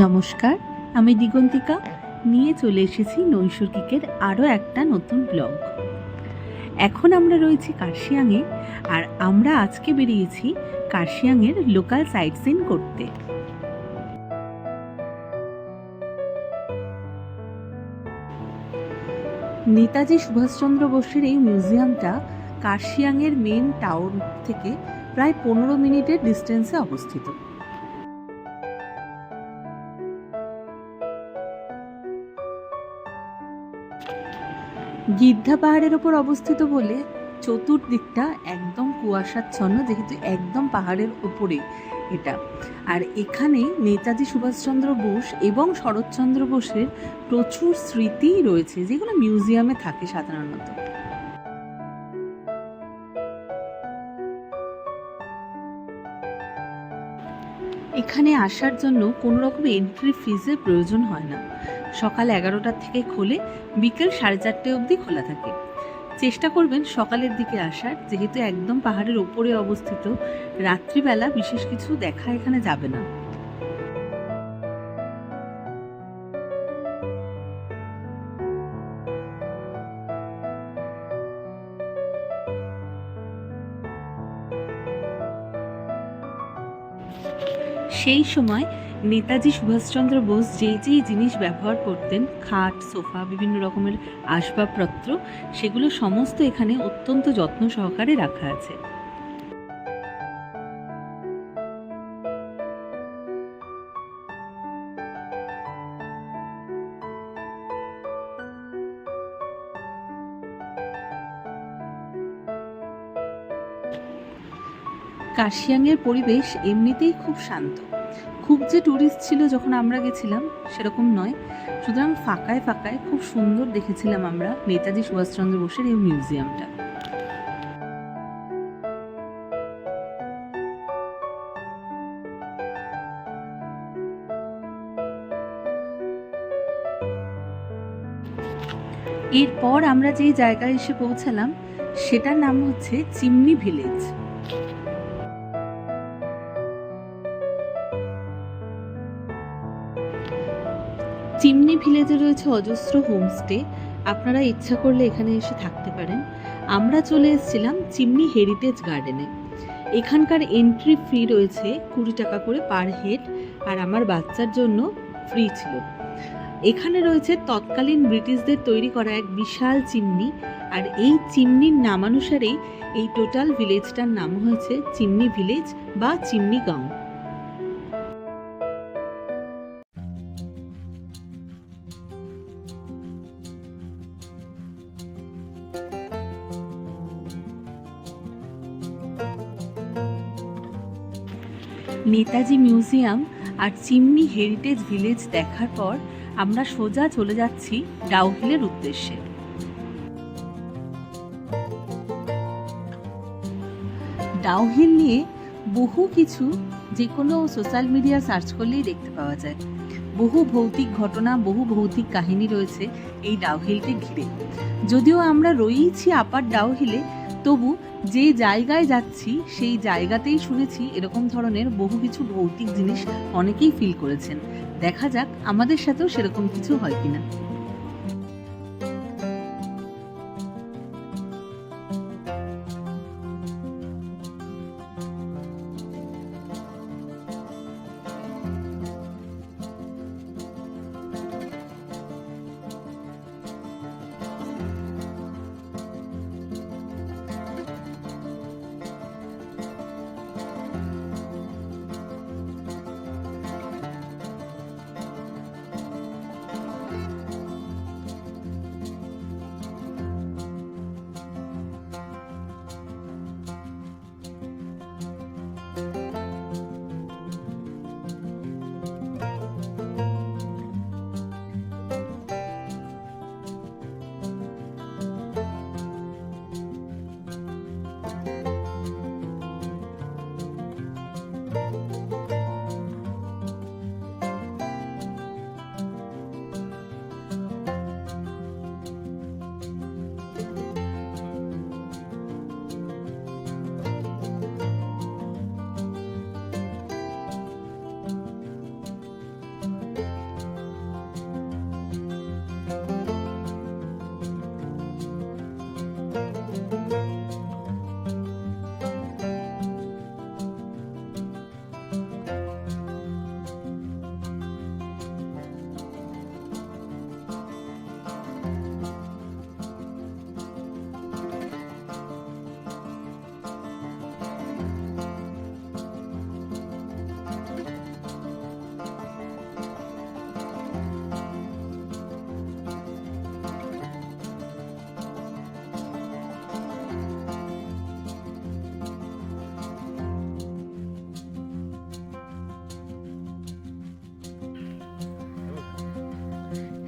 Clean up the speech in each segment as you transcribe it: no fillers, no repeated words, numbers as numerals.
নমস্কার, আমি দিগন্তিকা নিয়ে চলে এসেছি নৈসর্গিকের আরও একটা নতুন ব্লগ। এখন আমরা রয়েছি কার্শিয়াংয়ে, আর আমরা আজকে বেরিয়েছি কার্শিয়াংয়ের লোকাল সাইট সিন করতে। নেতাজি সুভাষচন্দ্র বোসের এই মিউজিয়ামটা কার্শিয়াংয়ের মেন টাউন থেকে প্রায় 15 মিনিটের ডিস্টেন্সে অবস্থিত। গিদ্ধা পাহাড়ের ওপর অবস্থিত বলে চতুর্দিকটা একদম কুয়াশাচ্ছন্ন, যেহেতু একদম পাহাড়ের উপরে এটা। আর এখানে নেতাজি সুভাষচন্দ্র বোস এবং শরৎচন্দ্র বোসের প্রচুর স্মৃতি রয়েছে, যেগুলো মিউজিয়ামে থাকে সাধারণত। এখানে আসার জন্য কোনো রকম এন্ট্রি ফিজের প্রয়োজন হয় না। সকাল 11টার থেকে খোলে, বিকেল 4:30 অবধি খোলা থাকে। চেষ্টা করবেন সকালের দিকে আসার, যেহেতু একদম পাহাড়ের ওপরে অবস্থিত। রাত্রিবেলা বিশেষ কিছু দেখা এখানে যাবে না। সেই সময় নেতাজি সুভাষচন্দ্র বোস যেই জিনিস ব্যবহার করতেন, খাট, সোফা, বিভিন্ন রকমের আসবাবপত্র, সেগুলো সমস্ত এখানে অত্যন্ত যত্ন সহকারে রাখা আছে। কার্শিয়াংয়ের পরিবেশ এমনিতেই খুব শান্ত। খুব যে ট্যুরিস্ট ছিল যখন আমরা গেছিলাম সেরকম নয়, সুতরাং ফাঁকায় ফাঁকায় খুব সুন্দর দেখেছিলাম আমরা নেতাজি সুভাষচন্দ্র বোসের এই মিউজিয়ামটা। এরপর আমরা যেই জায়গায় এসে পৌঁছালাম সেটার নাম হচ্ছে চিমনি ভিলেজ। চিমনি ভিলেজে রয়েছে অজস্র হোমস্টে, আপনারা ইচ্ছা করলে এখানে এসে থাকতে পারেন। আমরা চলে এসেছিলাম চিমনি হেরিটেজ গার্ডেনে। এখানকার এন্ট্রি ফি রয়েছে 20 টাকা করে পার হেড, আর আমার বাচ্চার জন্য ফ্রি ছিল। এখানে রয়েছে তৎকালীন ব্রিটিশদের তৈরি করা এক বিশাল চিমনি, আর এই চিমনির নামানুসারেই এই টোটাল ভিলেজটার নাম হয়েছে চিমনি ভিলেজ বা চিমনি গাঁও। নেতাজি মিউজিয়াম আর চিমনি হেরিটেজ ভিলেজ দেখার পর আমরা সোজা চলে যাচ্ছি ডাউহিলের উদ্দেশ্যে। ডাউহিল নিয়ে বহু কিছু যে কোনো সোশ্যাল মিডিয়া সার্চ করলেই দেখতে পাওয়া যায়। বহু ভৌতিক ঘটনা, বহু ভৌতিক কাহিনী রয়েছে এই ডাউহিলকে ঘিরে। যদিও আমরা রয়েইছি আপার ডাউহিলে, তবু যে জায়গায় যাচ্ছি সেই জায়গাতেই শুনেছি এরকম ধরনের বহু কিছু ভৌতিক জিনিস অনেকেই ফিল করেছেন। দেখা যাক আমাদের সাথেও সেরকম কিছু হয় কিনা।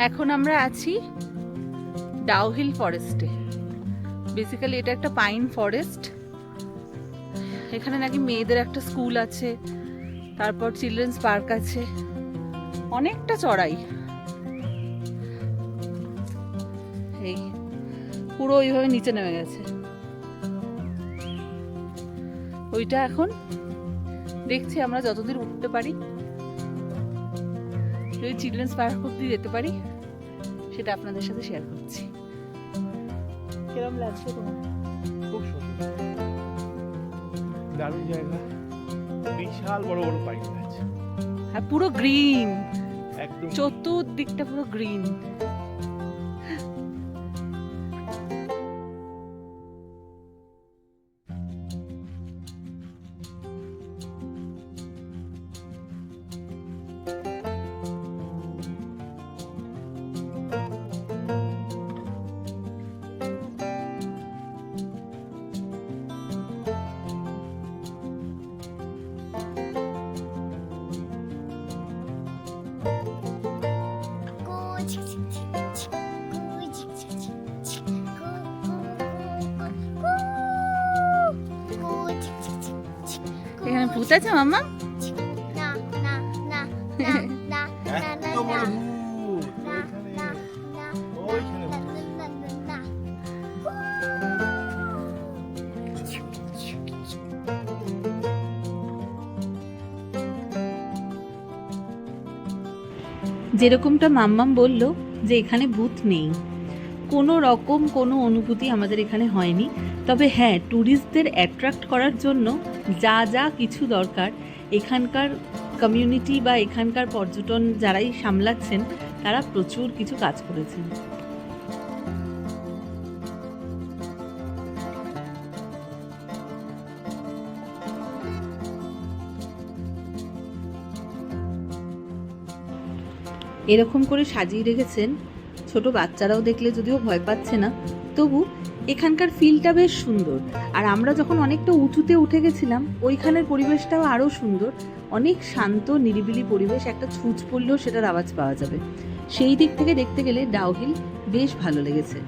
এখন আমরা আছি ডাউহিল ফরেস্টে। বেসিক্যালি এটা একটা পাইন ফরেস্ট। এখানে নাকি মেয়েদের একটা স্কুল আছে, তারপর চিলড্রেন্স পার্ক আছে, অনেকটা চড়াই। এই পুরো ওইভাবে নিচে নেমে গেছে। ওইটা এখন দেখছি আমরা যতদূর উঠতে পারি, যদি চিলড্রেন্স পার্ক অব্দি যেতে পারি সেটা আপনাদের সাথে শেয়ার করছি। কিরকম লাগছে তোমার? খুব সুন্দর, দারুণ জায়গা, বিশাল বড় বড় পাইন গাছ। হ্যাঁ, পুরো গ্রিন, একদম চতুর্দিকটা পুরো গ্রিন। এখানে ভূত আছে মাম্মা? এত বড় ভূত ওইখানে, ওইখানে যেরকমটা মাম্মাম বলল যে এখানে ভূত নেই, কোনো রকম কোনো অনুভূতি আমাদের এখানে হয়নি। তবে হ্যাঁ, ট্যুরিস্টদের অ্যাট্রাক্ট করার জন্য যা যা কিছু দরকার এখানকার কমিউনিটি বা এখানকার পর্যটন যারাই সামলাচ্ছেন তারা প্রচুর কিছু কাজ করেছেন। এরকম করে সাজিয়ে রেখেছেন, ছোট বাচ্চারাও দেখলে যদিও ভয় পাচ্ছে না, তবু এখানকার ফিলটা বেশ সুন্দর। আর আমরা যখন অনেকটা উঁচুতে উঠে গেছিলাম ওইখানের পরিবেশটাও আরও সুন্দর, অনেক শান্ত নিরিবিলি পরিবেশ, একটা ছুঁচ পড়লেও সেটার আওয়াজ পাওয়া যাবে। সেই দিক থেকে দেখতে গেলে ডাউহিল বেশ ভালো লেগেছে।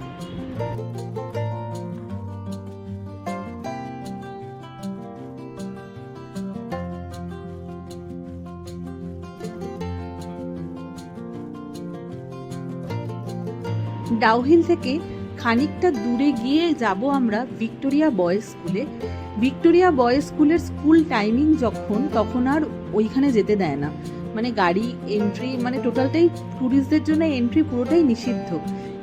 ডাউহিল থেকে খানিকটা দূরে গিয়ে যাব আমরা ভিক্টোরিয়া বয়েজ স্কুলে। ভিক্টোরিয়া বয়েজ স্কুলের স্কুল টাইমিং যখন, তখন আর ওইখানে যেতে দেয় না, মানে গাড়ি এন্ট্রি, মানে টোটালটাই ট্যুরিস্টদের জন্য এন্ট্রি পুরোটাই নিষিদ্ধ।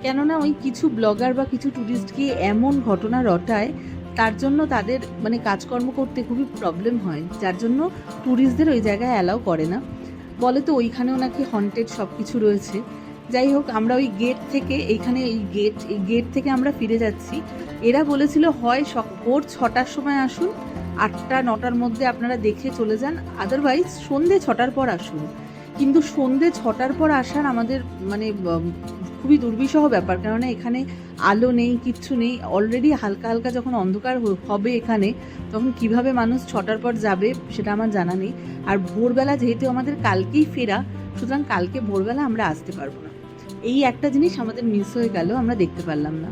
কেননা ওই কিছু ব্লগার বা কিছু ট্যুরিস্ট গিয়ে এমন ঘটনা রটায়, তার জন্য তাদের মানে কাজকর্ম করতে খুবই প্রবলেম হয়, যার জন্য ট্যুরিস্টদের ওই জায়গায় অ্যালাউ করে না। বলে তো ওইখানেও নাকি হন্টেড সব কিছু রয়েছে। যাই হোক, আমরা ওই গেট থেকে, এইখানে এই গেট থেকে আমরা ফিরে যাচ্ছি। এরা বলেছিল হয় ভোর 6টার সময় আসুন, 8টা 9টার মধ্যে আপনারা দেখে চলে যান, আদারওয়াইজ সন্ধে 6টার পর আসুন। কিন্তু সন্ধে 6টার পর আসার আমাদের মানে খুবই দুর্বিষহ ব্যাপার, কেননা এখানে আলো নেই, কিচ্ছু নেই। অলরেডি হালকা হালকা যখন অন্ধকার হবে এখানে, তখন কিভাবে মানুষ 6টার পর যাবে সেটা আমার জানা নেই। আর ভোরবেলা যেহেতু আমাদের কালকেই ফেরা, সুতরাং কালকে ভোরবেলা আমরা আসতে পারবো না। এই একটা জিনিস আমাদের মিস হয়ে গেল, আমরা দেখতে পারলাম না।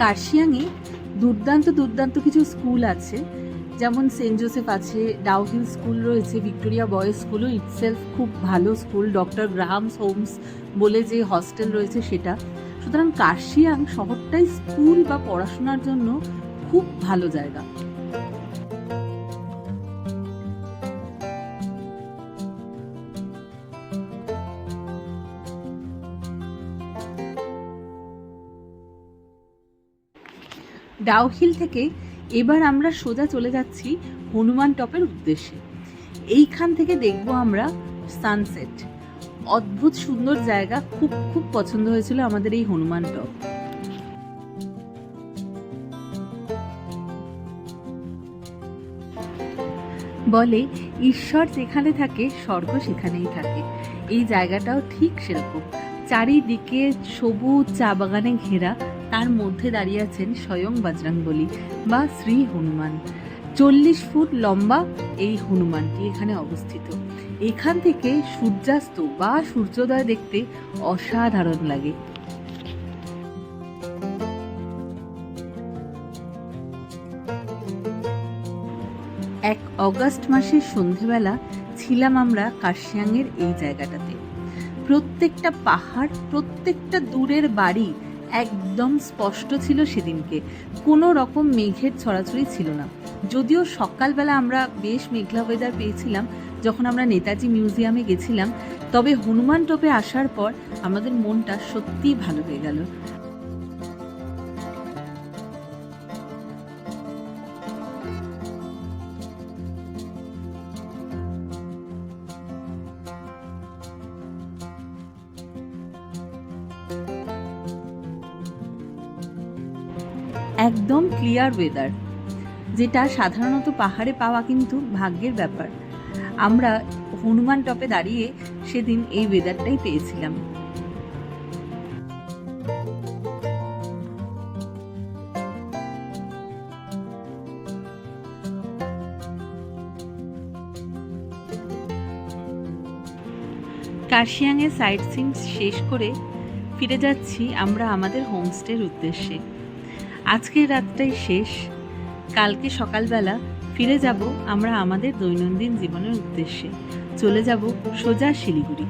কার্শিয়াংয়ে দুর্দান্ত দুর্দান্ত কিছু স্কুল আছে, যেমন সেন্ট জোসেফ আছে, ডাউহিল স্কুল রয়েছে, ভিক্টোরিয়া বয়েজ স্কুলও ইটসেলফ খুব ভালো স্কুল, ডক্টর গ্রাহামস হোমস বলে যে হস্টেল রয়েছে সেটা। সুতরাং কার্শিয়াং শহরটাই স্কুল বা পড়াশোনার জন্য খুব ভালো জায়গা। ডাউহিল থেকে এবার আমরা সোজা চলে যাচ্ছি হনুমান টপের উদ্দেশ্যে। এইখান থেকে দেখব আমরা সানসেট। অদ্ভুত সুন্দর জায়গা, খুব খুব পছন্দ হয়েছিল আমাদের এই হনুমান টপ। বলে ঈশ্বর যেখানে থাকে স্বর্গ সেখানেই থাকে। এই জায়গাটাও ঠিক সেরকম, চারিদিকে সবুজ চা বাগানে ঘেরা, তার মধ্যে দাঁড়িয়ে আছেন স্বয়ং বজরংবলী বা শ্রী হনুমান। 40 ফুট লম্বা এই হনুমানটি এখানে অবস্থিত। এখান থেকে সূর্যাস্ত বা সূর্যোদয় দেখতে অসাধারণ লাগে। এক অগাস্ট মাসের সন্ধেবেলা ছিলাম আমরা কার্শিয়াংয়ের এই জায়গাটাতে। প্রত্যেকটা পাহাড়, প্রত্যেকটা দূরের বাড়ি একদম স্পষ্ট ছিল সেদিনকে। কোনো রকম মেঘের ছড়াছড়ি ছিল না। যদিও সকালবেলা আমরা বেশ মেঘলা ওয়েদার পেয়েছিলাম যখন আমরা নেতাজি মিউজিয়ামে গেছিলাম, তবে হনুমান টোপে আসার পর আমাদের মনটা সত্যিই ভালো হয়ে গেল। একদম ক্লিয়ার ওয়েদার, যেটা সাধারণত পাহাড়ে পাওয়া কিন্তু ভাগ্যের ব্যাপার। আমরা হনুমান টপে দাঁড়িয়ে সেদিন এই ওয়েদারটাই পেয়েছিলাম। কার্শিয়াংয়ের সাইট সিন শেষ করে ফিরে যাচ্ছি আমরা আমাদের হোমস্টের উদ্দেশ্যে। আজকের রাতটাই শেষ। কালকে সকালবেলা ফিরে যাব আমরা আমাদের দৈনন্দিন জীবনের উদ্দেশ্যে। চলে যাব সোজা শিলিগুড়ি।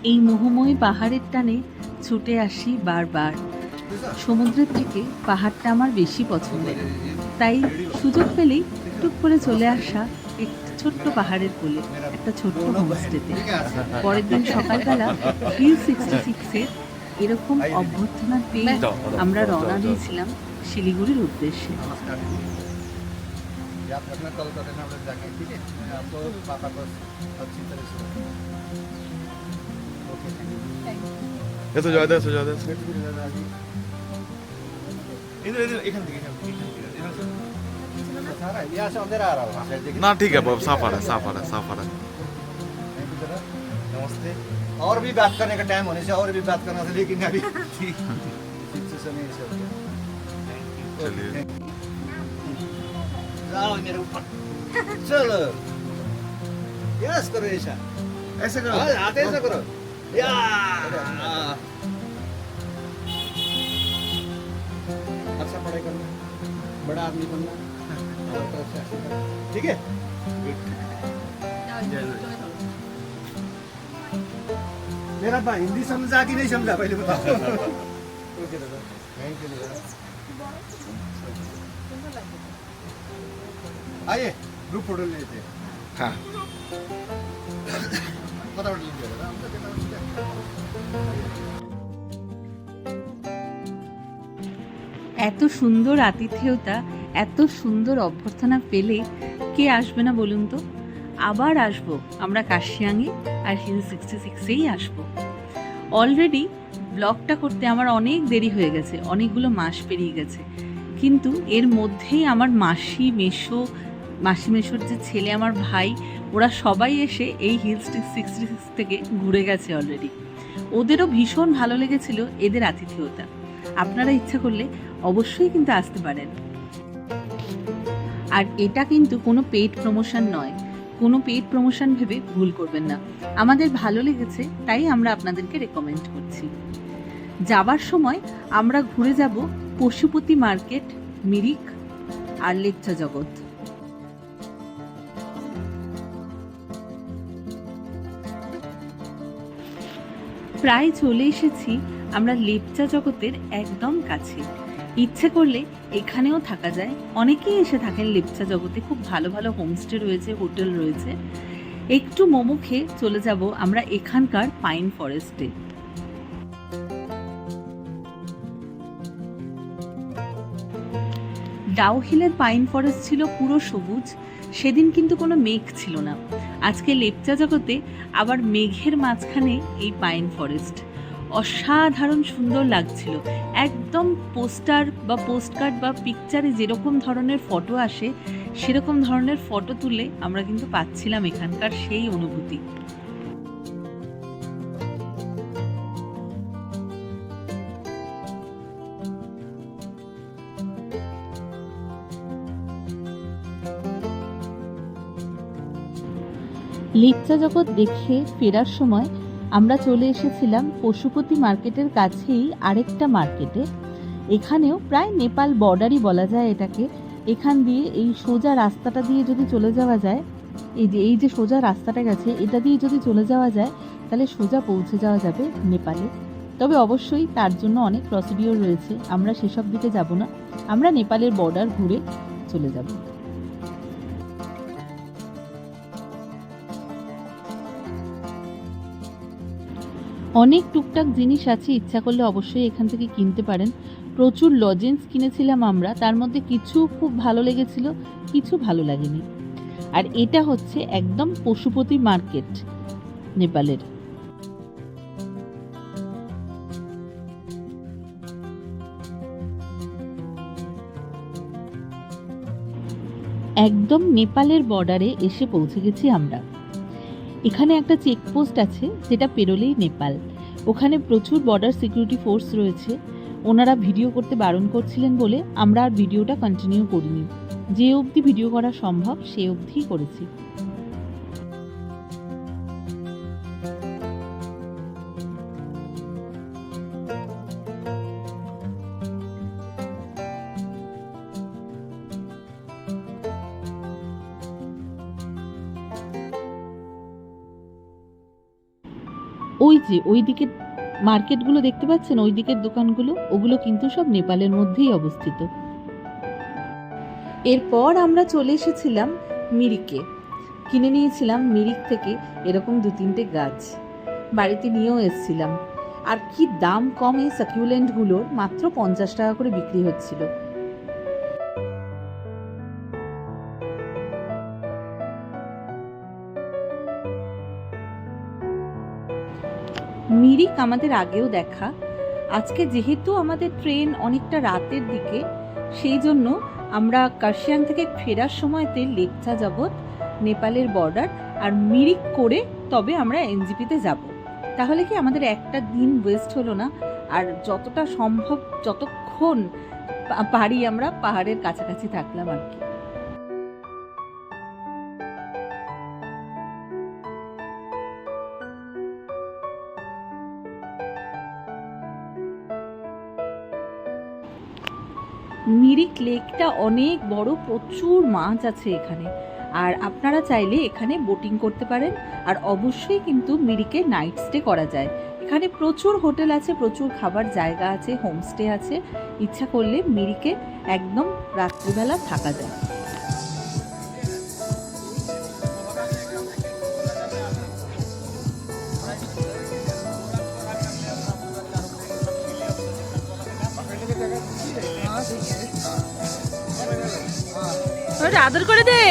এই মোহময়ী পাহাড়ের টানে ছুটে আসি বারবার। সমুদ্রের থেকে পাহাড়টা আমার বেশি পছন্দের, তাই সুযোগ পেলেই টুক করে চলে আসা একটা ছোট্ট পাহাড়ের কোলে, একটা ছোট্ট হোমস্টেতে। পরের দিন সকালবেলা হিল 66-এর এরকম অভ্যর্থনা পেয়ে আমরা রওনা দিয়েছিলাম শিলিগুড়ির উদ্দেশ্যে। ना ठीक है साफ आ रहा है, साफ आ रहा है, साफ आ रहा है। नमस्ते। और भी बात करने का टाइम होने से और भी बात करना था, लेकिन अभी सिचुएशन ऐसे हो गया। चलिए आओ मेरे ऊपर, चलो यस करो, ऐसा करो, हाथ ऐसा करो, या अच्छा पढ़ाई करना, बड़ा आदमी बनना, ठीक है। मेरा भाई हिंदी समझा कि नहीं समझा पहले बताओ। ओके दादा, थैंक यू दादा। आइए ग्रुप फोटो लेते हैं। हाँ फटाफट लीजिए दादा, हम तो এত সুন্দর আতিথেয়তা, এত সুন্দর অভ্যর্থনা পেলে কে আসবে না বলুন তো? আবার আসবো আমরা কার্শিয়াংয়ে, আর হিল 66-এই আসবো। অলরেডি ব্লগটা করতে আমার অনেক দেরি হয়ে গেছে, অনেকগুলো মাস পেরিয়ে গেছে, কিন্তু এর মধ্যেই আমার মাসি মেশোর যে ছেলে, আমার ভাই, ওরা সবাই এসে এই হিল 66 থেকে ঘুরে গেছে অলরেডি। ওদেরও ভীষণ ভালো লেগেছিল এদের আতিথেয়তা। আপনারা ইচ্ছা করলে অবশ্যই কিন্তু আসতে পারেন। আর এটা কিন্তু কোনো পেইড প্রমোশন নয়, কোনো পেইড প্রমোশন ভেবে ভুল করবেন না। আমাদের ভালো লেগেছে তাই আমরা আপনাদেরকে রেকমেন্ড করছি। যাবার সময় আমরা ঘুরে যাব পশুপতি মার্কেট, মিরিক আর লেপচা জগৎ। প্রায় চলে এসেছি আমরা লেপচা জগতের একদম কাছে। ইচ্ছে করলে এখানেও থাকা যায়, অনেকেই এসে থাকেন লেপচা জগতে। খুব ভালো ভালো হোমস্টে রয়েছে, হোটেল রয়েছে। একটু মোমো খেয়ে চলে যাব আমরা এখানকার পাইন ফরেস্টে। ডাউহিলের পাইন ফরেস্ট ছিল পুরো সবুজ। সেদিন কিন্তু কোনো মেঘ ছিল না। আজকে লেপচা জগতে আবার মেঘের মাঝখানে এই পাইন ফরেস্ট। অসাধারণ সুন্দর লাগছিল। একদম পোস্টার বা পোস্টকার্ড বা পিকচারে যেরকম ধরনের ফটো আসে সেরকম ধরনের ফটো তুলে আমরা কিন্তু পাচ্ছিলাম এখানকার সেই অনুভূতি। লেপচা জগৎ দেখে ফেরার সময় আমরা চলে এসেছিলাম পশুপতি মার্কেটের কাছেই আরেকটা মার্কেটে। এখানেও প্রায় নেপাল বর্ডারই বলা যায় এটাকে। এখান দিয়ে এই সোজা রাস্তাটা দিয়ে যদি চলে যাওয়া যায়, এই যে সোজা রাস্তাটা গেছে এটা দিয়ে যদি চলে যাওয়া যায় তাহলে সোজা পৌঁছে যাওয়া যাবে নেপালে। তবে অবশ্যই তার জন্য অনেক প্রসিডিওর রয়েছে, আমরা সেসব দিকে যাব না, আমরা নেপালের বর্ডার ঘুরে চলে যাব। অনেক টুকটাক জিনিস আছে, ইচ্ছা করলে অবশ্যই এখান থেকে কিনতে পারেন। প্রচুর লজেন্স কিনেছিলাম আমরা, তার মধ্যে কিছু খুব ভালো লেগেছিল, কিছু ভালো লাগেনি। আর এটা হচ্ছে একদম পশুপতি মার্কেট নেপালের। একদম নেপালের বর্ডারে এসে পৌঁছে গেছি আমরা। এখানে একটা চেকপোস্ট আছে যেটা পেরোলেই নেপাল। ওখানে প্রচুর বর্ডার সিকিউরিটি ফোর্স রয়েছে। ওনারা ভিডিও করতে বারণ করছিলেন বলে আমরা আর ভিডিওটা কন্টিনিউ করিনি। যে অবধি ভিডিও করা সম্ভব সে অবধিই করেছি। ওই যে ওই দিকের মার্কেটগুলো দেখতে পাচ্ছেন, ওই দিকের দোকানগুলো, ওগুলো কিন্তু সব নেপালের মধ্যেই অবস্থিত। এরপর আমরা চলে এসেছিলাম মিরিকে। কিনে নিয়েছিলাম মিরিক থেকে এরকম 2-3টে গাছ, বাড়িতে নিয়েও এসেছিলাম। আর কি দাম কম এই সাকিউলেন্টগুলোর, মাত্র 50 টাকা করে বিক্রি হচ্ছিল। মিরিক আমাদের আগেও দেখা। আজকে যেহেতু আমাদের ট্রেন অনেকটা রাতের দিকে, সেই জন্য আমরা কার্শিয়াং থেকে ফেরার সময়তে লেপচা যাবত নেপালের বর্ডার আর মিরিক করে তবে আমরা এনজিপিতে যাব। তাহলে কি আমাদের একটা দিন ওয়েস্ট হলো না, আর যতটা সম্ভব যতক্ষণ পারি আমরা পাহাড়ের কাছাকাছি থাকলাম আর কি। মিরিক লেকটা অনেক বড়, প্রচুর মাছ আছে এখানে। আর আপনারা চাইলে এখানে বোটিং করতে পারেন। আর অবশ্যই কিন্তু মিরিকে নাইট স্টে করা যায়। এখানে প্রচুর হোটেল আছে, প্রচুর খাবার জায়গা আছে, হোমস্টে আছে। ইচ্ছা করলে মিরিকে একদম রাত্রিবেলা থাকা যায়। আদর করে দে।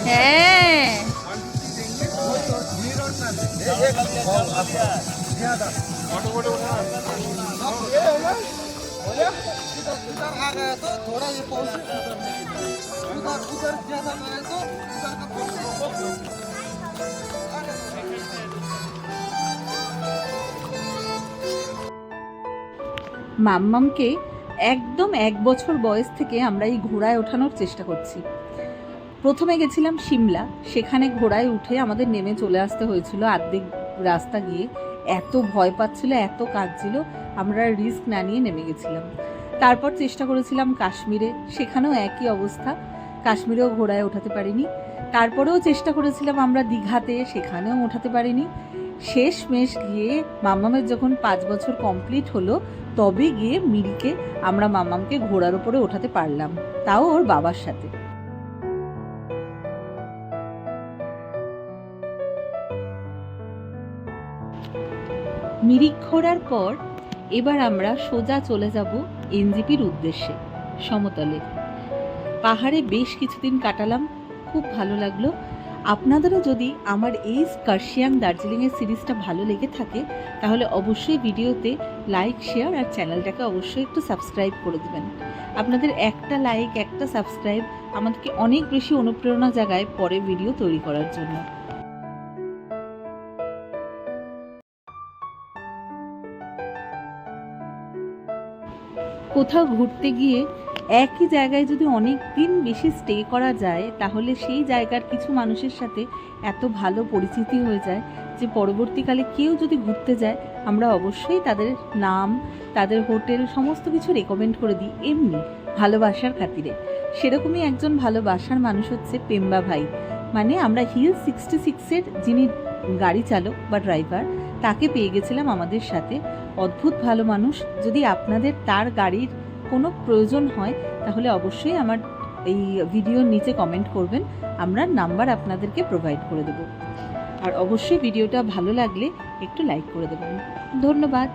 হ্যাঁ, মাম্মামকে একদম 1 বছর বয়স থেকে আমরা এই ঘোড়ায় ওঠানোর চেষ্টা করছি। প্রথমে গেছিলাম সিমলা, সেখানে ঘোড়ায় উঠে আমাদের নেমে চলে আসতে হয়েছিল অর্ধেক রাস্তা গিয়ে। এত ভয় পাচ্ছিল, এত কাঁদছিল, আমরা রিস্ক না নিয়ে নেমে গেছিলাম। তারপর চেষ্টা করেছিলাম কাশ্মীরে, সেখানেও একই অবস্থা, কাশ্মীরেও ঘোড়ায় ওঠাতে পারিনি। তারপরেও চেষ্টা করেছিলাম আমরা দীঘাতে, সেখানেও ওঠাতে পারিনি। শেষমেশ গিয়ে মাম্মামের যখন 5 বছর কমপ্লিট হলো, তবে গিয়ে মিরিকে আমরা মাম্মামকে ঘোড়ার উপরে ওঠাতে পারলাম, তাও ওর বাবার সাথে। মিরিক ঘোরার পর এবার আমরা সোজা চলে যাব এনজিপির উদ্দেশ্যে, সমতলে। পাহাড়ে বেশ কিছুদিন কাটালাম, খুব ভালো লাগলো। আপনাদেরও যদি আমার এই কার্শিয়াং দার্জিলিংয়ের সিরিজটা ভালো লেগে থাকে তাহলে অবশ্যই ভিডিওতে লাইক, শেয়ার আর চ্যানেলটাকে অবশ্যই একটু সাবস্ক্রাইব করে দেবেন। আপনাদের একটা লাইক, একটা সাবস্ক্রাইব আমাদেরকে অনেক বেশি অনুপ্রেরণা জাগায় পরে ভিডিও তৈরি করার জন্য। কোথাও ঘুরতে গিয়ে একই জায়গায় যদি অনেক দিন বেশি স্টে করা যায় তাহলে সেই জায়গার কিছু মানুষের সাথে এত ভালো পরিচিতি হয়ে যায় যে পরবর্তীকালে কেউ যদি ঘুরতে যায় আমরা অবশ্যই তাদের নাম, তাদের হোটেল সমস্ত কিছু রেকমেন্ড করে দিই এমনি ভালোবাসার খাতিরে। সেরকমই একজন ভালোবাসার মানুষ হচ্ছে পেম্বা ভাই, মানে আমরা হিল 66-এর যিনি গাড়ি চালক বা ড্রাইভার তাকে পেয়ে গেছিলাম আমাদের সাথে। অদ্ভুত ভালো মানুষ। যদি আপনাদের তার গাড়ির কোনো প্রয়োজন হয় তাহলে অবশ্যই আমার এই ভিডিওর নিচে কমেন্ট করবেন, আমরা নাম্বার আপনাদেরকে প্রোভাইড করে দেব। আর অবশ্যই ভিডিওটা ভালো লাগলে একটু লাইক করে দেবেন। ধন্যবাদ।